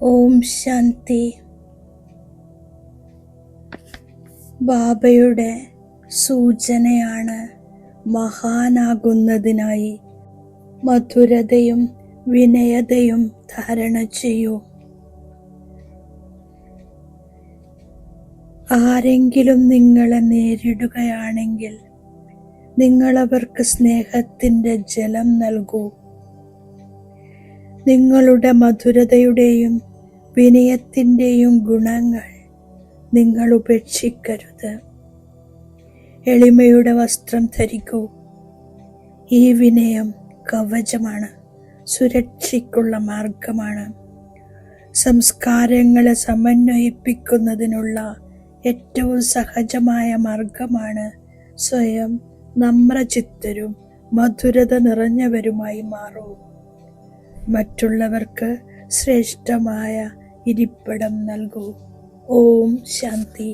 ഓം ശാന്തി. ബാബയുടെ സൂചനയാണ് മഹാനാകുന്നതിനായി മധുരതയും വിനയതയും ധാരണ ചെയ്യൂ. ആരെങ്കിലും നിങ്ങളെ നേരിടുകയാണെങ്കിൽ നിങ്ങളവർക്ക് സ്നേഹത്തിൻ്റെ ജലം നൽകൂ. നിങ്ങളുടെ മധുരതയുടെയും വിനയത്തിൻ്റെയും ഗുണങ്ങൾ നിങ്ങൾ ഉപേക്ഷിക്കരുത്. എളിമയുടെ വസ്ത്രം ധരിക്കൂ. ഈ വിനയം കവചമാണ്, സുരക്ഷയ്ക്കുള്ള മാർഗമാണ്. സംസ്കാരങ്ങളെ സമന്വയിപ്പിക്കുന്നതിനുള്ള ഏറ്റവും സഹജമായ മാർഗമാണ് സ്വയം നമ്രചിത്തരും മധുരത നിറഞ്ഞവരുമായി മാറൂ. മറ്റുള്ളവർക്ക് ശ്രേഷ്ഠമായ ഇരിപ്പിടം നൽകൂ. ഓം ശാന്തി.